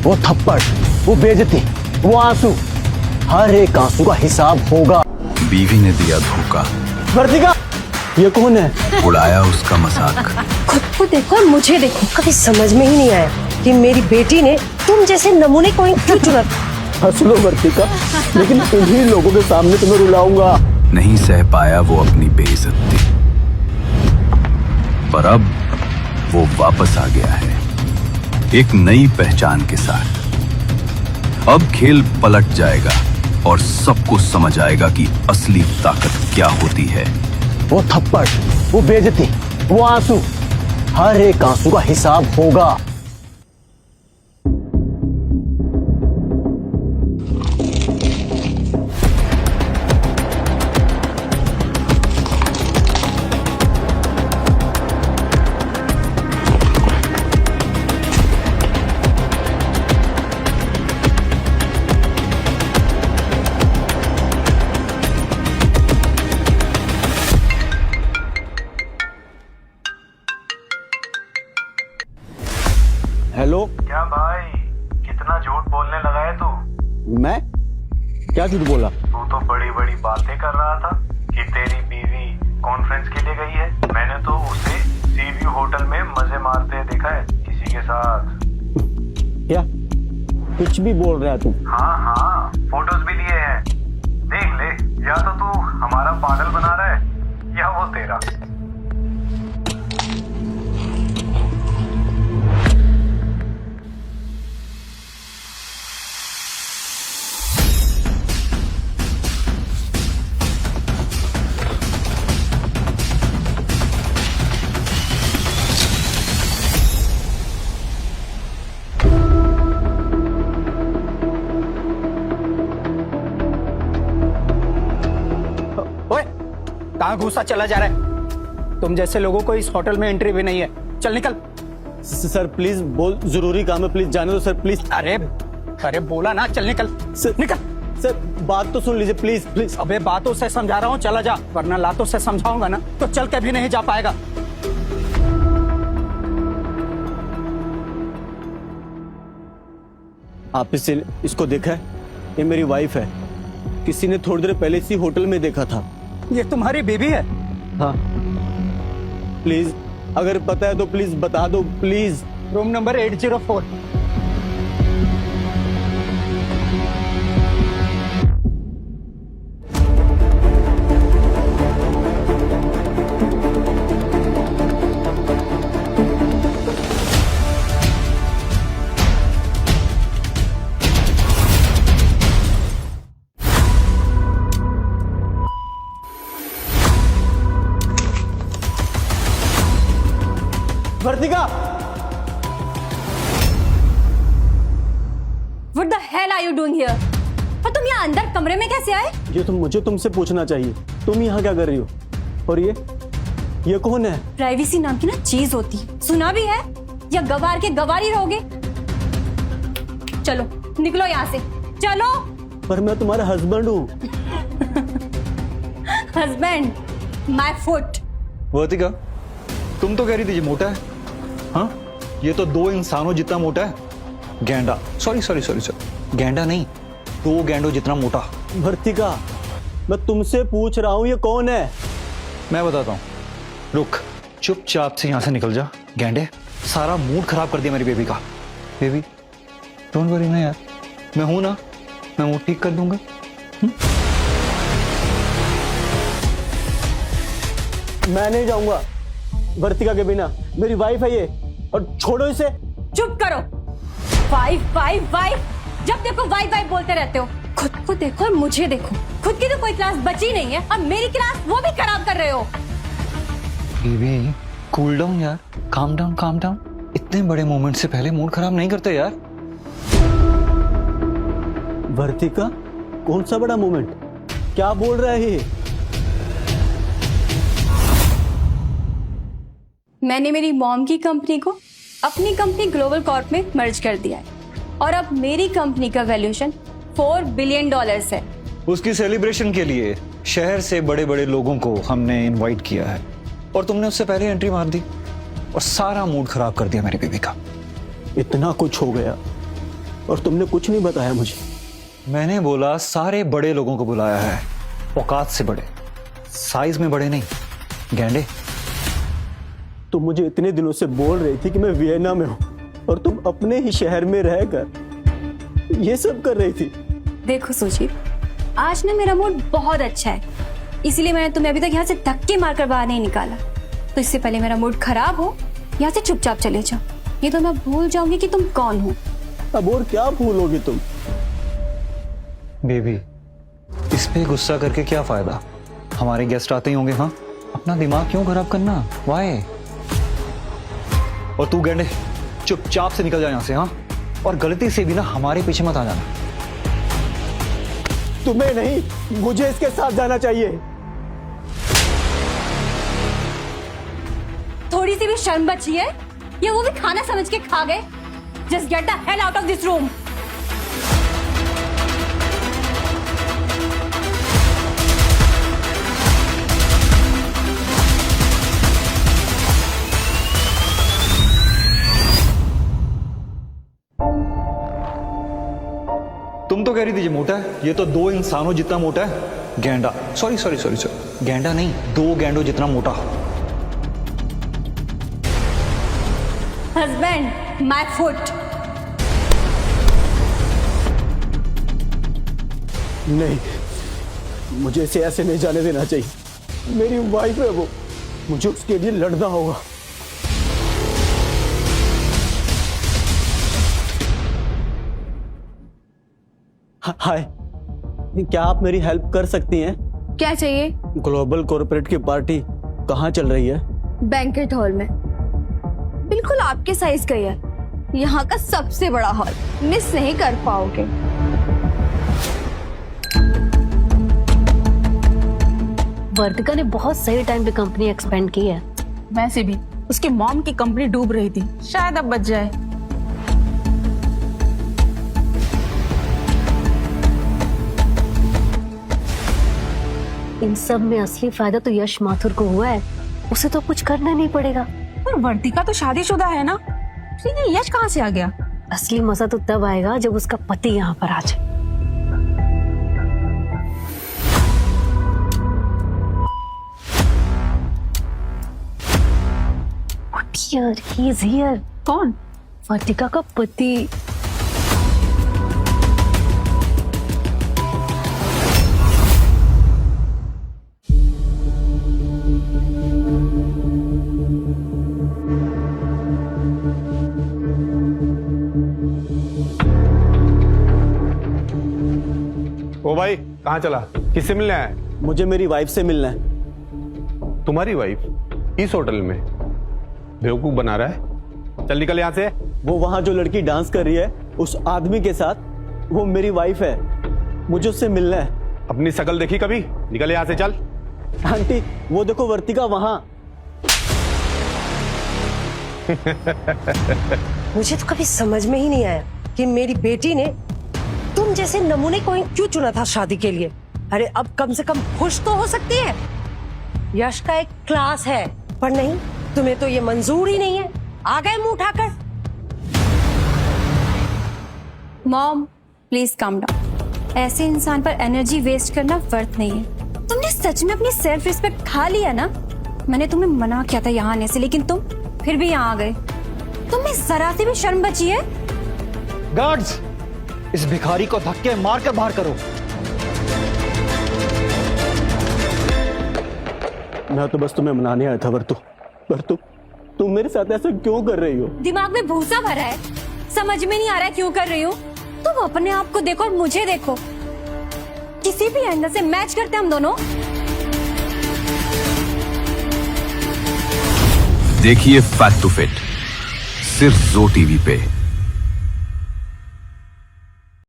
वो थप्पड़, वो बेइज्जती, वो आंसू, हर एक आंसू का हिसाब होगा। बीवी ने दिया धोखा, वर्तिका, ये कौन है? उड़ाया उसका मजाक। खुद को देखो और मुझे देखो। कभी समझ में ही नहीं आया कि मेरी बेटी ने तुम जैसे नमूने को क्यों चुना। हंस लो वर्तिका, लेकिन इन्हीं लोगों के सामने तुम्हें रुलाऊंगा। नहीं सह पाया वो अपनी बेइज्जती, पर अब वो वापस आ गया है एक नई पहचान के साथ। अब खेल पलट जाएगा और सबको समझ आएगा कि असली ताकत क्या होती है। वो थप्पड़, वो बेइज्जती, वो आंसू, हर एक आंसू का हिसाब होगा। हेलो। क्या भाई, कितना झूठ बोलने लगा है तू? मैं क्या झूठ बोला? तू तो बड़ी बड़ी बातें कर रहा था कि तेरी बीवी कॉन्फ्रेंस के लिए गई है। मैंने तो उसे सी व्यू होटल में मजे मारते देखा है किसी के साथ। क्या कुछ भी बोल रहा है तू? हाँ, फोटोज भी लिए हैं, देख ले। या तो तू हमारा पागल बना रहा है या वो तेरा। कहाँ घुसा चला जा रहा है? तुम जैसे लोगों को इस होटल में एंट्री भी नहीं है। चल निकल। सर प्लीज, बहुत जरूरी काम है, प्लीज जाने दो सर, प्लीज। अरे बोला ना, चल निकल। सर निकल। सर बात तो सुन लीजिए प्लीज प्लीज। अबे बातों से समझा रहा हूँ, चला जा, वरना लातों से समझाऊंगा ना तो चल के भी नहीं जा पाएगा। आप इसको देखा है? ये मेरी वाइफ है। किसी ने थोड़ी देर पहले इसी होटल में देखा था। ये तुम्हारी बीवी है? हाँ प्लीज, अगर पता है तो प्लीज बता दो please. Room number 804। Vartika, What the hell are you doing here? और तुम यहाँ अंदर कमरे में कैसे आए? ये तो मुझे तुमसे पूछना चाहिए, तुम यहाँ क्या कर रही हो? और ये कौन है? प्राइवेसी नाम की ना चीज होती है, सुना भी है? या गवार के गवार ही रहोगे? चलो निकलो यहाँ से, चलो। पर मैं तुम्हारा हस्बैंड हूँ। Husband, my foot. वर्तिका, तुम तो कह रही थी ये मोटा है। हाँ, ये तो 2 इंसानों जितना मोटा है। गैंडा, सॉरी, गैंडा नहीं, 2 गैंडों जितना मोटा। वर्तिका, मैं तुमसे पूछ रहा हूँ ये कौन है? मैं बताता हूँ, रुक, चुपचाप से यहाँ से निकल जा। गैंडे, सारा मूड खराब कर दिया मेरी बेबी का। बेबी डोंट वरी ना यार, मैं हूं ना, मैं मूड ठीक कर दूंगा। मैं नहीं जाऊंगा वर्तिका के बिना, मेरी वाइफ है ये, और छोड़ो इसे। चुप करो। वाइफ, जब देखो वाइफ बोलते रहते हो। खुद को देखो और मुझे देखो। खुद की तो कोई क्लास बची नहीं है और मेरी क्लास वो भी खराब कर रहे हो। बेबी कूल डाउन यार, काम डाउन। इतने बड़े मोमेंट से पहले मूड खराब नहीं करते यार। वर्तिका, कौन सा बड़ा मोमेंट? क्या बोल रहा है ये? मैंने मेरी मॉम की कंपनी को अपनी कंपनी ग्लोबल कॉर्प में मर्ज कर दिया है और अब मेरी कंपनी का वैल्यूएशन $4 बिलियन है। उसकी सेलिब्रेशन के लिए शहर से बड़े बड़े लोगों को हमने इनवाइट किया है और तुमने उससे पहले एंट्री मार दी और सारा मूड खराब कर दिया मेरी बेबी का। इतना कुछ हो गया और तुमने कुछ नहीं बताया मुझे। मैंने बोला सारे बड़े लोगों को बुलाया है, औकात से बड़े, साइज में बड़े नहीं। गेंडे, तुम मुझे इतने दिनों से बोल रही थी कि मैं वियना में हूँ, और तुम अपने ही शहर में रहकर ये सब कर रही थी। देखो सुजीत, आज ना मेरा मूड बहुत अच्छा है, इसीलिए मैंने तुम्हें अभी तक यहाँ से धक्के मारकर बाहर नहीं निकाला। तो इससे पहले मेरा मूड खराब हो, यहाँ से चुपचाप चले जाओ, ये तो मैं भूल जाऊंगी कि तुम कौन हो। अब और क्या भूलोगी तुम? बेबी, इस पे गुस्सा करके क्या फायदा? हमारे गेस्ट आते ही होंगे। हाँ, अपना दिमाग क्यों खराब करना? वाई? और तू गेंडे, चुपचाप से निकल जा यहाँ से। हाँ, और गलती से भी ना हमारे पीछे मत आ जाना। तुम्हें नहीं, मुझे इसके साथ जाना चाहिए। थोड़ी सी भी शर्म बची है? या वो भी खाना समझ के खा गए? Just get the hell out of this room. तुम तो कह रही थी ये मोटा है, ये तो 2 इंसानों जितना मोटा है। गेंडा, सॉरी, गेंडा नहीं, 2 गेंडों जितना मोटा। Husband, my foot. नहीं, मुझे इसे ऐसे नहीं जाने देना चाहिए। मेरी वाइफ है वो, मुझे उसके लिए लड़ना होगा। हाय, क्या आप मेरी हेल्प कर सकती हैं? क्या चाहिए? ग्लोबल कॉर्पोरेट की पार्टी कहाँ चल रही है? बैंकेट हॉल में, बिल्कुल आपके साइज का ही है। यहाँ का सबसे बड़ा हॉल, मिस नहीं कर पाओगे। वर्तिका ने बहुत सही टाइम पे कंपनी एक्सपेंड की है। वैसे भी उसके मॉम की कंपनी डूब रही थी, शायद अब बच जाए। इन सब में असली फायदा तो यश माथुर को हुआ है, उसे तो कुछ करना नहीं पड़ेगा। पर वर्तिका तो शादीशुदा है ना, फिर ये यश कहाँ से आ गया? असली मजा तो तब आएगा जब उसका पति यहाँ पर आ जाए। Here, he is here. कौन? वर्तिका का पति। ओ भाई, कहाँ चला? किससे मिलना है? मुझे मेरी वाइफ से मिलना है। तुम्हारी वाइफ इस होटल में? बेवकूफ बना रहा है। चल निकल यहाँ से। वो वहां जो लड़की डांस कर रही है उस आदमी के साथ, वो मेरी वाइफ है, मुझे उससे मिलना है। अपनी शकल देखी कभी? निकल यहाँ से, चल। आंटी, वो देखो वर्तिका वहां। मुझे तो कभी समझ में ही नहीं आया कि मेरी बेटी ने तुम जैसे नमूने को क्यों चुना था शादी के लिए। अरे अब कम से कम खुश तो हो सकती है। यश का एक क्लास है, पर नहीं, तुम्हें तो ये मंजूर ही नहीं है। आ गए मुंह उठाकर। Mom, please calm down. ऐसे इंसान पर एनर्जी वेस्ट करना वर्थ नहीं है। तुमने सच में अपनी सेल्फ रिस्पेक्ट खा लिया ना? मैंने तुम्हें मना किया था यहाँ आने से, लेकिन तुम फिर भी यहाँ आ गए। तुम्हें जरा सी भी शर्म बची है? गार्ड्स, इस भिखारी को धक्के मारकर बाहर करो। मैं तो बस तुम्हें मनाने आया था वर्तु, पर तुम मेरे साथ ऐसा क्यों कर रही हो? दिमाग में भूसा भरा है, समझ में नहीं आ रहा है क्यों कर रही हूँ। तुम अपने आप को देखो और मुझे देखो, किसी भी एंगल से मैच करते हम दोनों। देखिए फैक्ट टू फिट सिर्फ ज़ो टीवी पे।